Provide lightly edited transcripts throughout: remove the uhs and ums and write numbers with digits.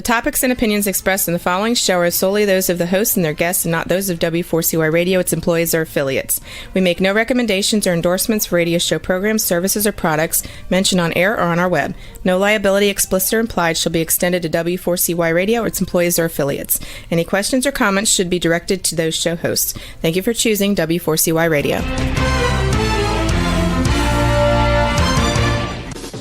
topics and opinions expressed in the following show are solely those of the hosts and their guests and not those of W4CY Radio, its employees, or affiliates. We make no recommendations or endorsements for radio show programs, services, or products mentioned on air or on our web. No liability, explicit or implied, shall be extended to W4CY Radio or its employees or affiliates. Any questions or comments should be directed to those show hosts. Thank you for choosing W4CY Radio.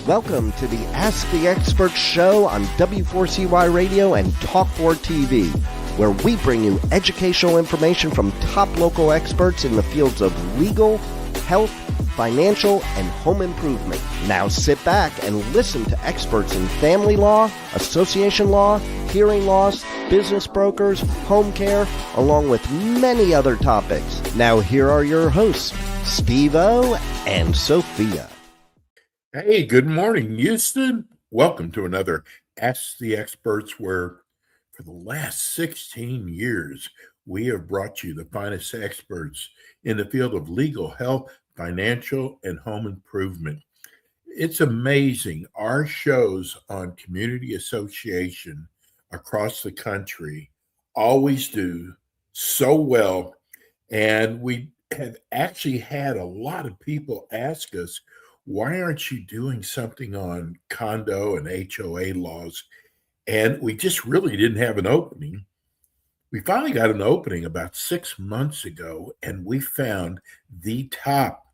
Welcome to the Ask the Experts show on W4CY Radio and Talk4 TV, where we bring you educational information from top local experts in the fields of legal, health, financial, and home improvement. Now sit back and listen to experts in family law, association law, hearing loss, business brokers, home care, along with many other topics. Now here are your hosts, Steve-O and Sophia. Hey, good morning, Houston. Welcome to another Ask the Experts, where for the last 16 years, we have brought you the finest experts in the field of legal, health, financial, and home improvement. It's amazing. Our shows on community association across the country always do so well. And we have actually had a lot of people ask us, why aren't you doing something on condo and HOA laws? And we just really didn't have an opening. We finally got an opening about 6 months ago, and we found the top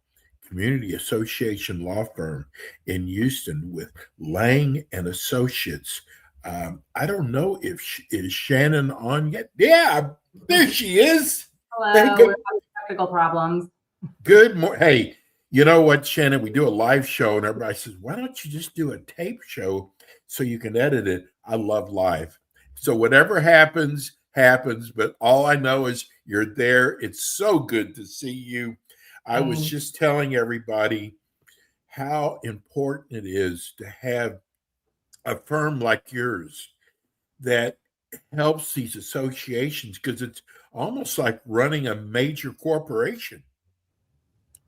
community association law firm in Houston with Lang and Associates. I don't know if is Shannon on yet. Yeah, there she is. Hello, we're having technical problems. Good morning. Hey, you know what, Shannon? We do a live show, and everybody says, why don't you just do a tape show so you can edit it? I love live. So whatever happens, happens. But all I know is you're there. It's so good to see you. I was just telling everybody how important it is to have a firm like yours that helps these associations, because it's almost like running a major corporation.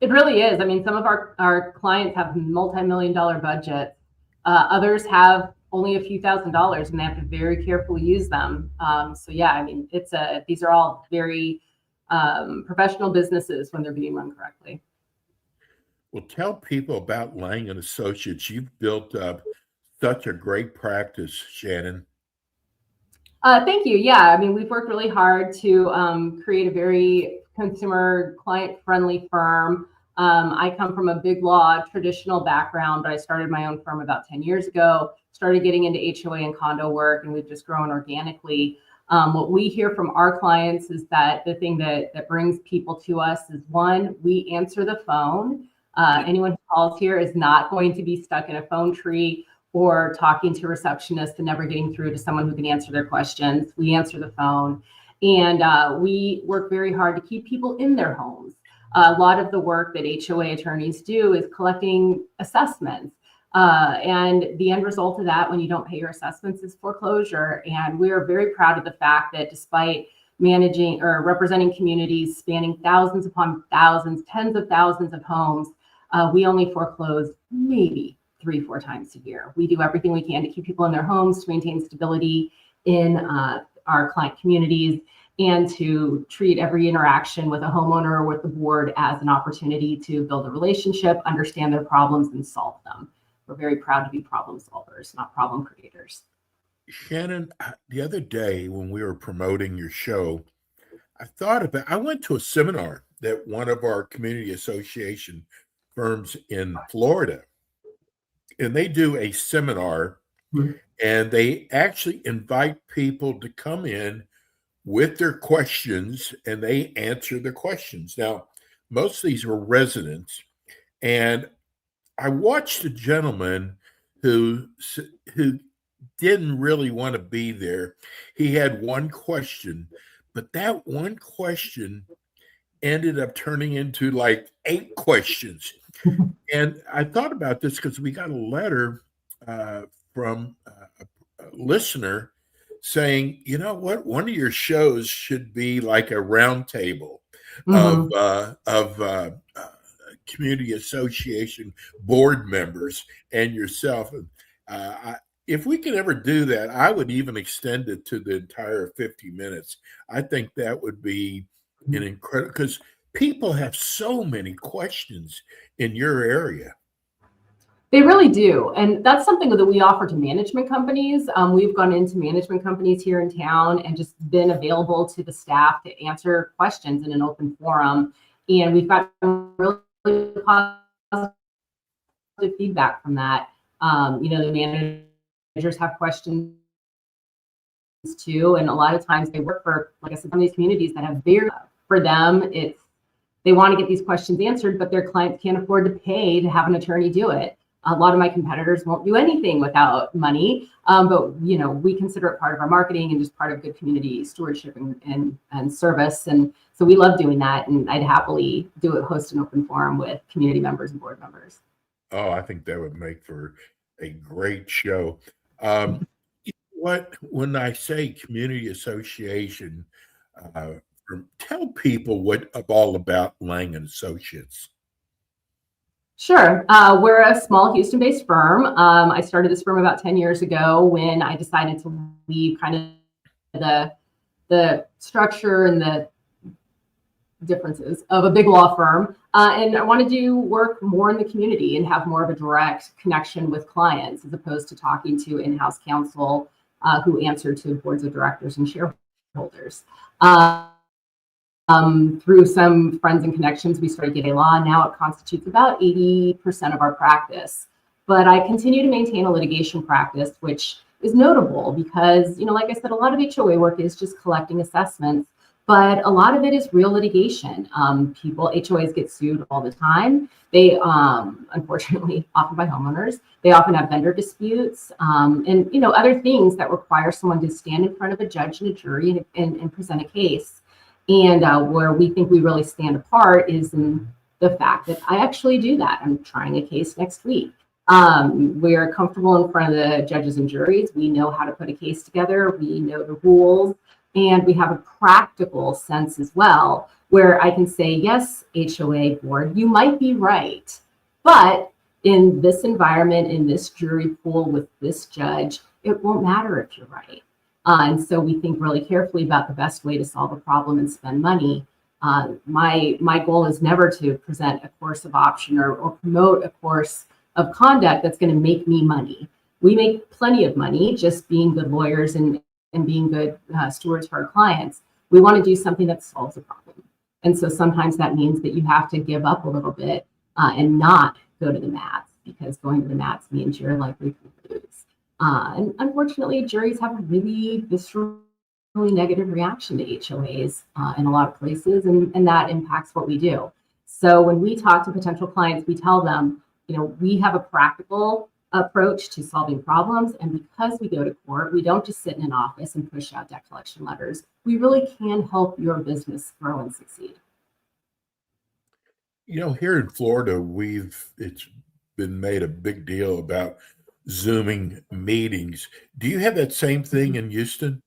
It really is. I mean, some of our clients have multi-million-dollar budgets. Others have only a few $1,000s, and they have to very carefully use them. So yeah, I mean, these are all very professional businesses when they're being run correctly. Well, tell people about Lang and Associates. You've built up such a great practice, Shannon. Thank you. Yeah, I mean, we've worked really hard to create a very consumer client-friendly firm. I come from a big law traditional background, but I started my own firm about 10 years ago, started getting into HOA and condo work, and we've just grown organically. What we hear from our clients is that the thing that brings people to us is, one, we answer the phone. Anyone who calls here is not going to be stuck in a phone tree or talking to receptionists and never getting through to someone who can answer their questions. We answer the phone, and we work very hard to keep people in their homes. A lot of the work that HOA attorneys do is collecting assessments. And the end result of that, when you don't pay your assessments, is foreclosure. And we are very proud of the fact that despite managing or representing communities spanning thousands upon thousands, tens of thousands of homes, we only foreclose maybe 3-4 times a year. We do everything we can to keep people in their homes, to maintain stability in our client communities, and to treat every interaction with a homeowner or with the board as an opportunity to build a relationship, understand their problems, and solve them. We're very proud to be problem solvers, not problem creators. Shannon, the other day when we were promoting your show, I went to a seminar that one of our community association firms in Florida, and they do a seminar, and they actually invite people to come in with their questions, and they answer the questions. Now, most of these were residents, and I watched a gentleman who didn't really want to be there. He had one question, but that one question ended up turning into like 8 questions. And I thought about this because we got a letter from a listener saying, you know what, one of your shows should be like a round table of community association board members and yourself. And If we could ever do that, I would even extend it to the entire 50 minutes. I think that would be an incredible, because people have so many questions in your area. They really do. And that's something that we offer to management companies. We've gone into management companies here in town and just been available to the staff to answer questions in an open forum. And we've got really positive feedback from that. The managers have questions too. And a lot of times they work for, like I said, some of these communities that have for them, they want to get these questions answered, but their clients can't afford to pay to have an attorney do it. A lot of my competitors won't do anything without money, but we consider it part of our marketing and just part of good community stewardship and service. And so we love doing that. And I'd happily host an open forum with community members and board members. Oh, I think that would make for a great show. When I say community association, tell people what all about Lang and Associates. Sure. We're a small Houston-based firm. I started this firm about 10 years ago when I decided to leave kind of the structure and the differences of a big law firm. And I wanted to work more in the community and have more of a direct connection with clients as opposed to talking to in-house counsel who answer to boards of directors and shareholders. Through some friends and connections, we started getting law. Now it constitutes about 80% of our practice. But I continue to maintain a litigation practice, which is notable because, like I said, a lot of HOA work is just collecting assessments, but a lot of it is real litigation. HOAs get sued all the time. They, unfortunately, often by homeowners. They often have vendor disputes and, other things that require someone to stand in front of a judge and a jury and present a case. And where we think we really stand apart is in the fact that I actually do that. I'm trying a case next week. We're comfortable in front of the judges and juries. We know how to put a case together. We know the rules. And we have a practical sense as well, where I can say, yes, HOA board, you might be right. But in this environment, in this jury pool with this judge, it won't matter if you're right. And so we think really carefully about the best way to solve a problem and spend money. My goal is never to present a course of option or promote a course of conduct that's going to make me money. We make plenty of money just being good lawyers and being good stewards for our clients. We want to do something that solves a problem. And so sometimes that means that you have to give up a little bit and not go to the mats, because going to the mats means you're likely to lose. And unfortunately, juries have a really viscerally negative reaction to HOAs in a lot of places, and that impacts what we do. So when we talk to potential clients, we tell them, we have a practical approach to solving problems. And because we go to court, we don't just sit in an office and push out debt collection letters. We really can help your business grow and succeed. Here in Florida, it's been made a big deal about Zooming meetings. Do you have that same thing in Houston?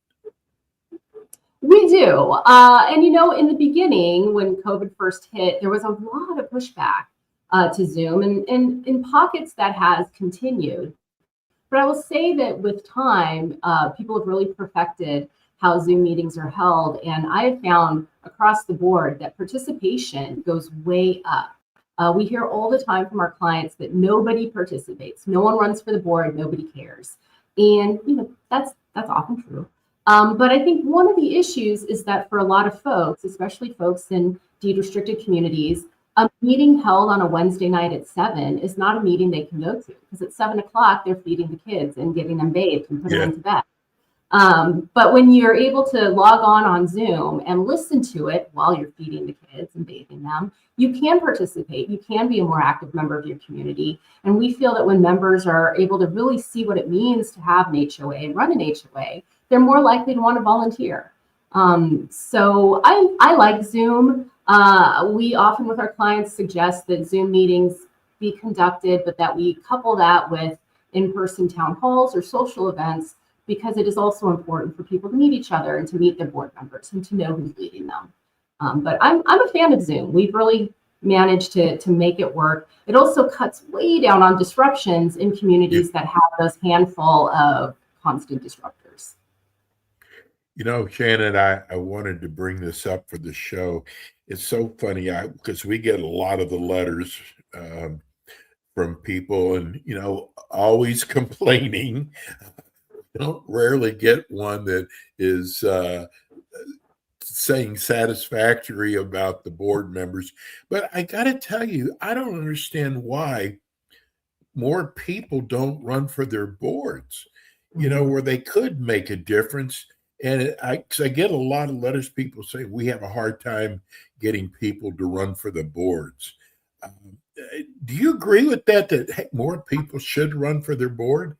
We do. And, in the beginning, when COVID first hit, there was a lot of pushback to Zoom, and in pockets that has continued. But I will say that with time, people have really perfected how Zoom meetings are held. And I have found across the board that participation goes way up. We hear all the time from our clients that nobody participates. No one runs for the board. Nobody cares. And, that's often true. But I think one of the issues is that for a lot of folks, especially folks in deed restricted communities, a meeting held on a Wednesday night at 7 is not a meeting they can go to, because at 7 o'clock, they're feeding the kids and getting them bathed and putting them to bed. But when you're able to log on Zoom and listen to it while you're feeding the kids and bathing them, you can participate. You can be a more active member of your community. And we feel that when members are able to really see what it means to have an HOA and run an HOA, they're more likely to want to volunteer. So I like Zoom. We often with our clients suggest that Zoom meetings be conducted, but that we couple that with in-person town halls or social events, because it is also important for people to meet each other and to meet their board members and to know who's leading them. But I'm a fan of Zoom. We've really manage to make it work. It also cuts way down on disruptions in communities that have those handful of constant disruptors. Shannon, I wanted to bring this up for the show. It's so funny because we get a lot of the letters from people and, always complaining. Don't rarely get one that is saying satisfactory about the board members. But I got to tell you, I don't understand why more people don't run for their boards, where they could make a difference. And I get a lot of letters, people say we have a hard time getting people to run for the boards. Do you agree with that more people should run for their board?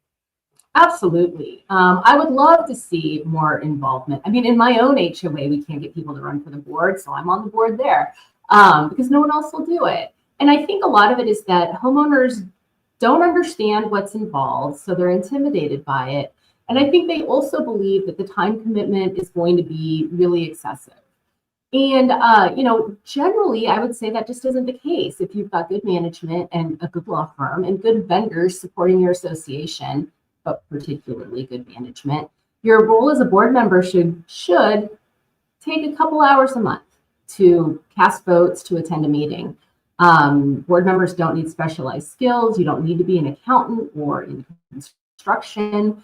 Absolutely. I would love to see more involvement. I mean, in my own HOA, we can't get people to run for the board, so I'm on the board there because no one else will do it. And I think a lot of it is that homeowners don't understand what's involved, so they're intimidated by it. And I think they also believe that the time commitment is going to be really excessive. And, generally, I would say that just isn't the case. If you've got good management and a good law firm and good vendors supporting your association, but particularly good management, your role as a board member should take a couple hours a month to cast votes, to attend a meeting. Board members don't need specialized skills. You don't need to be an accountant or in construction.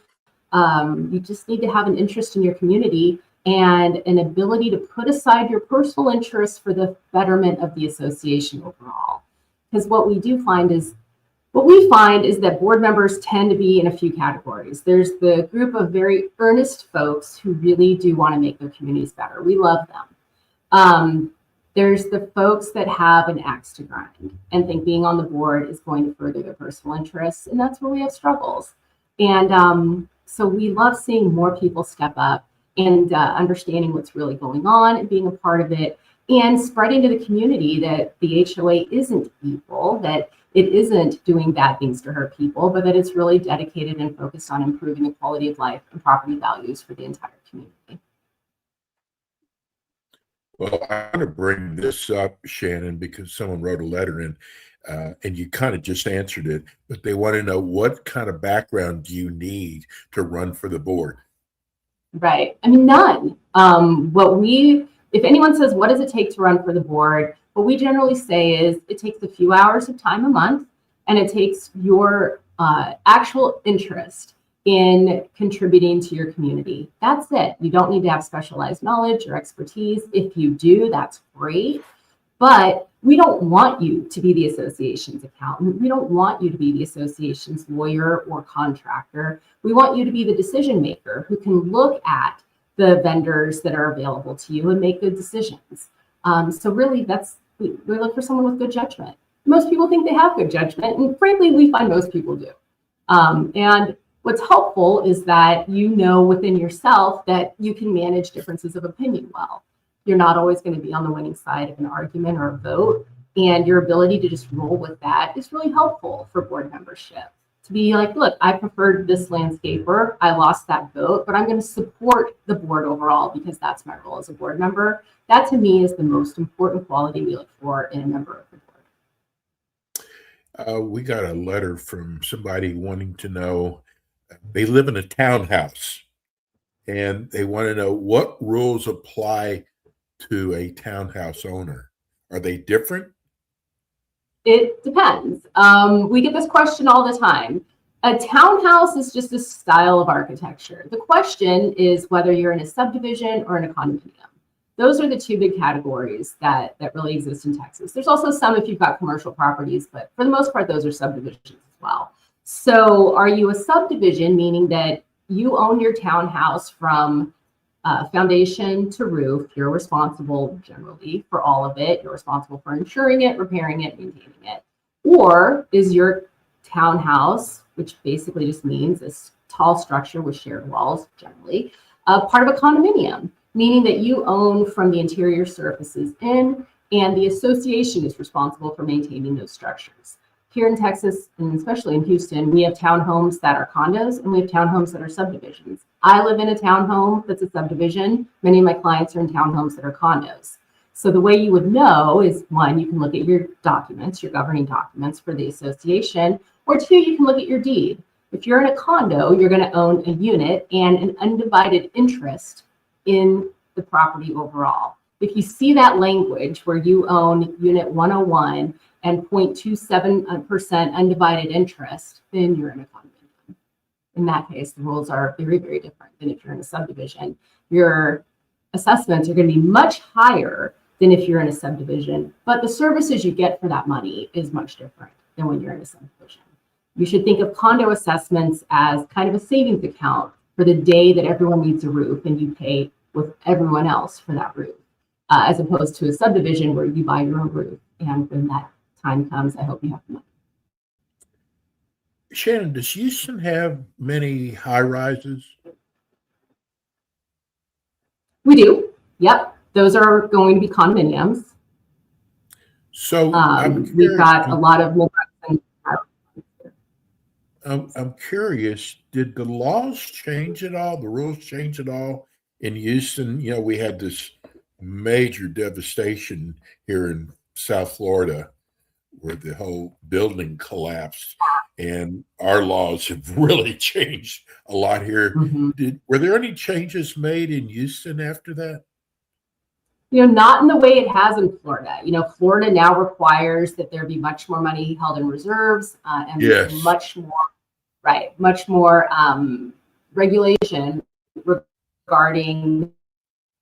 You just need to have an interest in your community and an ability to put aside your personal interests for the betterment of the association overall. Because what we find is that board members tend to be in a few categories. There's the group of very earnest folks who really do want to make their communities better. We love them. There's the folks that have an axe to grind and think being on the board is going to further their personal interests. And that's where we have struggles. And so we love seeing more people step up and understanding what's really going on and being a part of it and spreading to the community that the HOA isn't evil, that it isn't doing bad things to hurt people, but that it's really dedicated and focused on improving the quality of life and property values for the entire community. Well, I want to bring this up, Shannon, because someone wrote a letter in, and you kind of just answered it, but they want to know what kind of background do you need to run for the board? Right. I mean, none. If anyone says, what does it take to run for the board? What we generally say is it takes a few hours of time a month, and it takes your actual interest in contributing to your community. That's it. You don't need to have specialized knowledge or expertise. If you do, that's great. But we don't want you to be the association's accountant. We don't want you to be the association's lawyer or contractor. We want you to be the decision maker who can look at the vendors that are available to you and make good decisions. So really, we look for someone with good judgment. Most people think they have good judgment, and frankly, we find most people do. And what's helpful is that you know within yourself that you can manage differences of opinion well. You're not always going to be on the winning side of an argument or a vote, and your ability to just roll with that is really helpful for board membership. To be like, look, I preferred this landscaper. I lost that vote, but I'm going to support the board overall because that's my role as a board member. That to me is the most important quality we look for in a member of the board. We got a letter from somebody wanting to know, they live in a townhouse and they want to know what rules apply to a townhouse owner. Are they different? It depends. We get this question all the time. A townhouse is just a style of architecture. The question is whether you're in a subdivision or in a condominium. Those are the two big categories that really exist in Texas. There's also some if you've got commercial properties, but for the most part, those are subdivisions as well. So are you a subdivision, meaning that you own your townhouse from foundation to roof? You're responsible generally for all of it. You're responsible for insuring it, repairing it, maintaining it. Or is your townhouse, which basically just means a tall structure with shared walls generally, part of a condominium, meaning that you own from the interior surfaces in, and the association is responsible for maintaining those structures. Here in Texas, and especially in Houston, we have townhomes that are condos and we have townhomes that are subdivisions. I live in a townhome that's a subdivision. Many of my clients are in townhomes that are condos. So the way you would know is, one, you can look at your documents, your governing documents for the association, or two, you can look at your deed. If you're in a condo, you're going to own a unit and an undivided interest in the property overall. If you see that language where you own unit 101 and 0.27% undivided interest, then you're in a condominium. In that case, the rules are very, very different than if you're in a subdivision. Your assessments are going to be much higher than if you're in a subdivision, but the services you get for that money is much different than when you're in a subdivision. You should think of condo assessments as kind of a savings account for the day that everyone needs a roof and you pay with everyone else for that roof, as opposed to a subdivision where you buy your own roof. And when that time comes, I hope you have the money. Shannon, does Houston have many high rises? We do. Yep. Those are going to be condominiums. So we've got a lot of I'm curious, did the laws change at all? The rules change at all in Houston? You know, we had this major devastation here in South Florida where the whole building collapsed, and our laws have really changed a lot here. Were there any changes made in Houston after that? You know, not in the way it has in Florida. You know, Florida now requires that there be much more money held in reserves and much more regulation regarding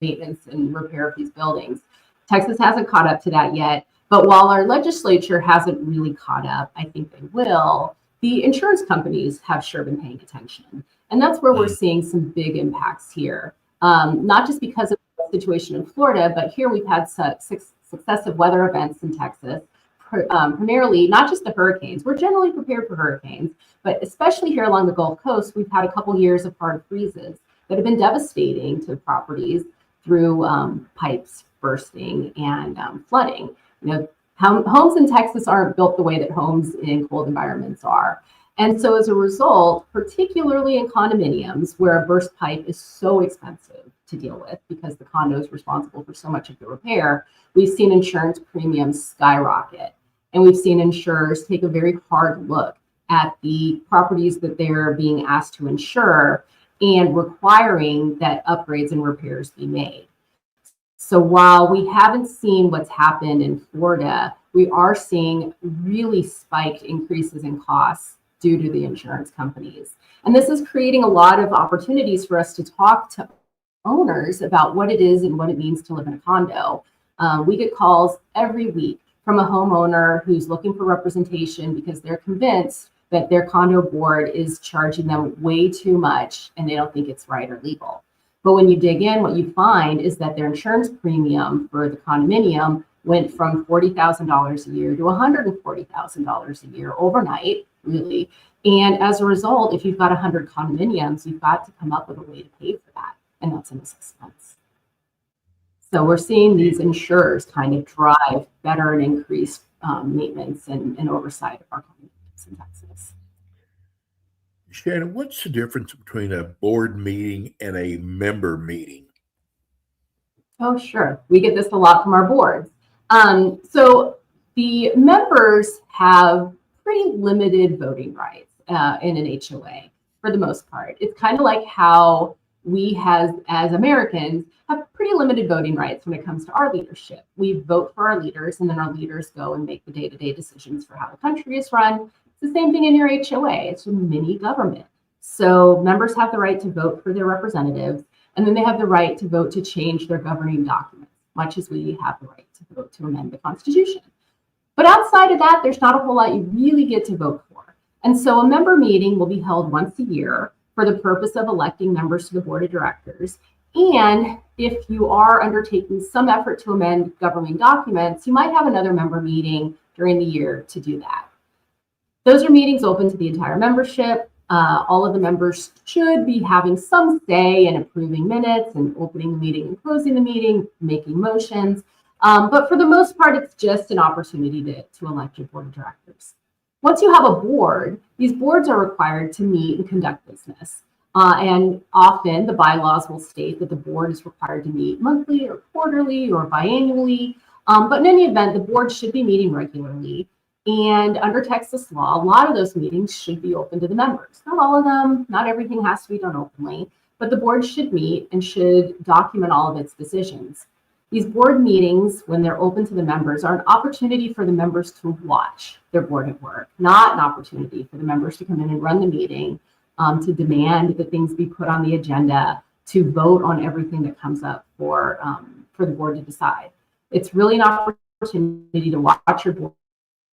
maintenance and repair of these buildings. Texas hasn't caught up to that yet, but while our legislature hasn't really caught up, I think they will. The insurance companies have sure been paying attention, and that's where we're seeing some big impacts here. Not just because of situation in Florida, but here we've had successive weather events in Texas, primarily not just the hurricanes. We're generally prepared for hurricanes, but especially here along the Gulf Coast, we've had a couple years of hard freezes that have been devastating to properties through pipes bursting and flooding. You know, homes in Texas aren't built the way that homes in cold environments are. And so as a result, particularly in condominiums where a burst pipe is so expensive to deal with because the condo is responsible for so much of the repair, we've seen insurance premiums skyrocket. And we've seen insurers take a very hard look at the properties that they're being asked to insure and requiring that upgrades and repairs be made. So while we haven't seen what's happened in Florida, we are seeing really spiked increases in costs due to the insurance companies. And this is creating a lot of opportunities for us to talk to owners about what it is and what it means to live in a condo. We get calls every week from a homeowner who's looking for representation because they're convinced that their condo board is charging them way too much and they don't think it's right or legal. But when you dig in, what you find is that their insurance premium for the condominium went from $40,000 a year to $140,000 a year overnight, really. And as a result, if you've got 100 condominiums, you've got to come up with a way to pay for that. And that's an expense. So we're seeing these insurers kind of drive better and increased maintenance and oversight of our condominiums in Texas. Shannon, what's the difference between a board meeting and a member meeting? Oh, sure. We get this a lot from our boards. So the members have pretty limited voting rights in an HOA for the most part. It's kind of like how we as Americans have pretty limited voting rights when it comes to our leadership. We vote for our leaders, and then our leaders go and make the day-to-day decisions for how the country is run. It's the same thing in your HOA. It's a mini government. So members have the right to vote for their representatives, and then they have the right to vote to change their governing documents, much as we have the right to vote to amend the Constitution. But outside of that, there's not a whole lot you really get to vote for. And so a member meeting will be held once a year for the purpose of electing members to the board of directors. And if you are undertaking some effort to amend governing documents, you might have another member meeting during the year to do that. Those are meetings open to the entire membership. All of the members should be having some say in approving minutes and opening the meeting and closing the meeting, making motions. But for the most part, it's just an opportunity to elect your board of directors. Once you have a board, these boards are required to meet and conduct business. And often the bylaws will state that the board is required to meet monthly or quarterly or biannually. But in any event, the board should be meeting regularly. And under Texas law, a lot of those meetings should be open to the members. Not all of them, not everything has to be done openly, but the board should meet and should document all of its decisions. These board meetings, when they're open to the members, are an opportunity for the members to watch their board at work, not an opportunity for the members to come in and run the meeting, to demand that things be put on the agenda, to vote on everything that comes up for the board to decide. It's really an opportunity to watch your board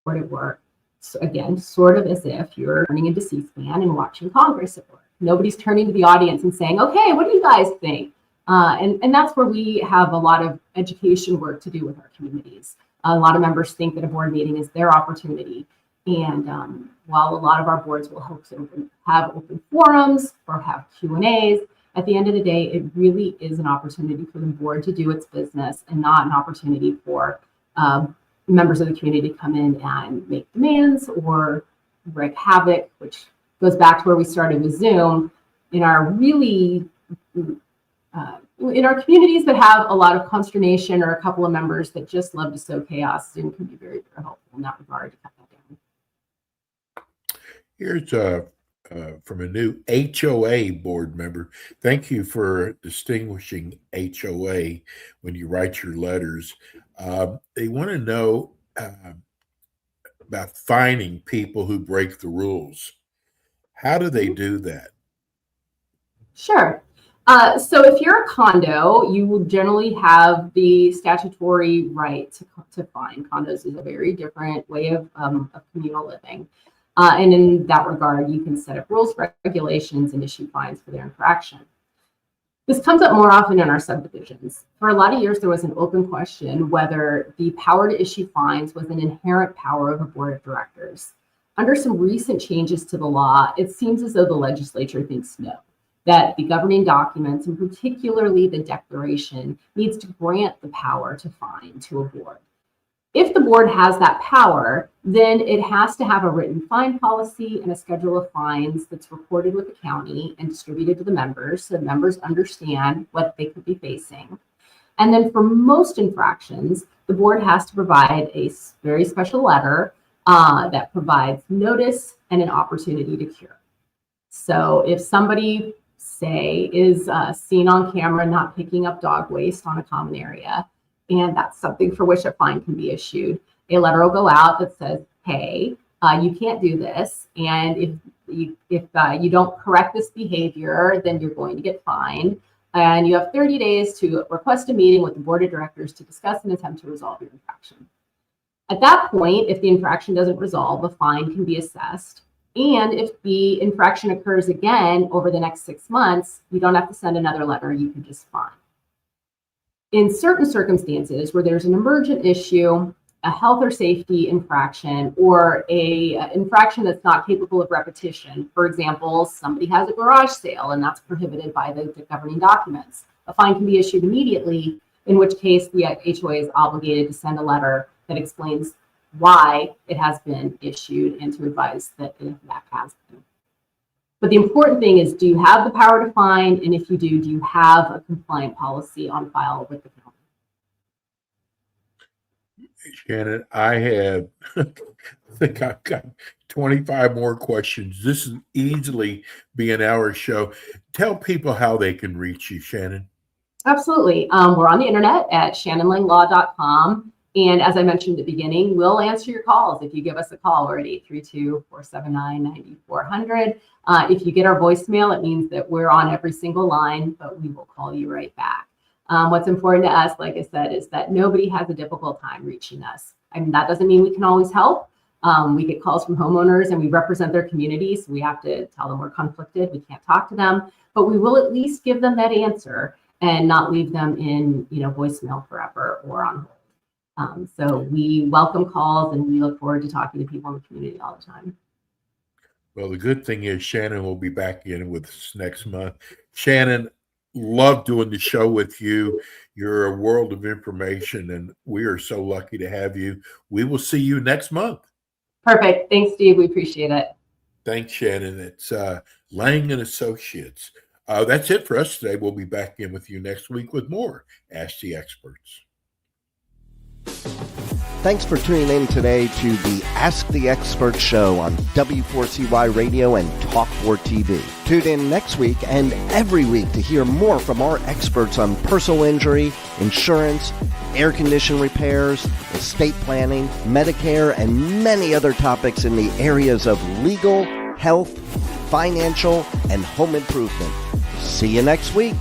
at work. So again, sort of as if you're turning into C-SPAN and watching Congress at work. Nobody's turning to the audience and saying, okay, what do you guys think? And that's where we have a lot of education work to do with our communities. A lot of members think that a board meeting is their opportunity. And while a lot of our boards will have open forums or have Q&As, at the end of the day, it really is an opportunity for the board to do its business and not an opportunity for members of the community to come in and make demands or wreak havoc, which goes back to where we started with Zoom. In our communities that have a lot of consternation or a couple of members that just love to sow chaos, Zoom can be very, very helpful in that regard to cut that down. Here's from a new HOA board member. Thank you for distinguishing HOA when you write your letters. They want to know about fining people who break the rules. How do they do that? Sure. So if you're a condo, you will generally have the statutory right to fine. Condos is a very different way of communal living. And in that regard, you can set up rules, regulations, and issue fines for their infraction. This comes up more often in our subdivisions. For a lot of years, there was an open question whether the power to issue fines was an inherent power of a board of directors. Under some recent changes to the law, it seems as though the legislature thinks no, that the governing documents, and particularly the declaration, needs to grant the power to fine to a board. If the board has that power, then it has to have a written fine policy and a schedule of fines that's recorded with the county and distributed to the members so members understand what they could be facing. And then for most infractions, the board has to provide a very special letter that provides notice and an opportunity to cure. So if somebody, say, is seen on camera not picking up dog waste on a common area, and that's something for which a fine can be issued, a letter will go out that says, hey, you can't do this. And if you don't correct this behavior, then you're going to get fined. And you have 30 days to request a meeting with the board of directors to discuss and attempt to resolve your infraction. At that point, if the infraction doesn't resolve, a fine can be assessed. And if the infraction occurs again over the next 6 months, you don't have to send another letter, you can just fine. In certain circumstances where there's an emergent issue, a health or safety infraction, or a infraction that's not capable of repetition, for example, somebody has a garage sale and that's prohibited by the governing documents, a fine can be issued immediately, in which case the HOA is obligated to send a letter that explains why it has been issued and to advise that that has been. But the important thing is, do you have the power to fine? And if you do you have a compliant policy on file with the county? Shannon, I think I've got 25 more questions. This is easily be an hour show. Tell people how they can reach you, Shannon. Absolutely. We're on the internet at shannonlanglaw.com. And as I mentioned at the beginning, we'll answer your calls. If you give us a call, we're at 832-479-9400. If you get our voicemail, it means that we're on every single line, but we will call you right back. What's important to us, like I said, is that nobody has a difficult time reaching us. And that doesn't mean we can always help. We get calls from homeowners and we represent their communities. So we have to tell them we're conflicted. We can't talk to them, but we will at least give them that answer and not leave them in voicemail forever or on hold. So we welcome calls and we look forward to talking to people in the community all the time. Well, the good thing is Shannon will be back in with us next month. Shannon, love doing the show with you. You're a world of information and we are so lucky to have you. We will see you next month. Perfect. Thanks, Steve. We appreciate it. Thanks, Shannon. It's Lang & Associates. That's it for us today. We'll be back in with you next week with more Ask the Experts. Thanks for tuning in today to the Ask the Experts show on W4CY Radio and Talk4 TV. Tune in next week and every week to hear more from our experts on personal injury, insurance, air condition repairs, estate planning, Medicare, and many other topics in the areas of legal, health, financial, and home improvement. See you next week.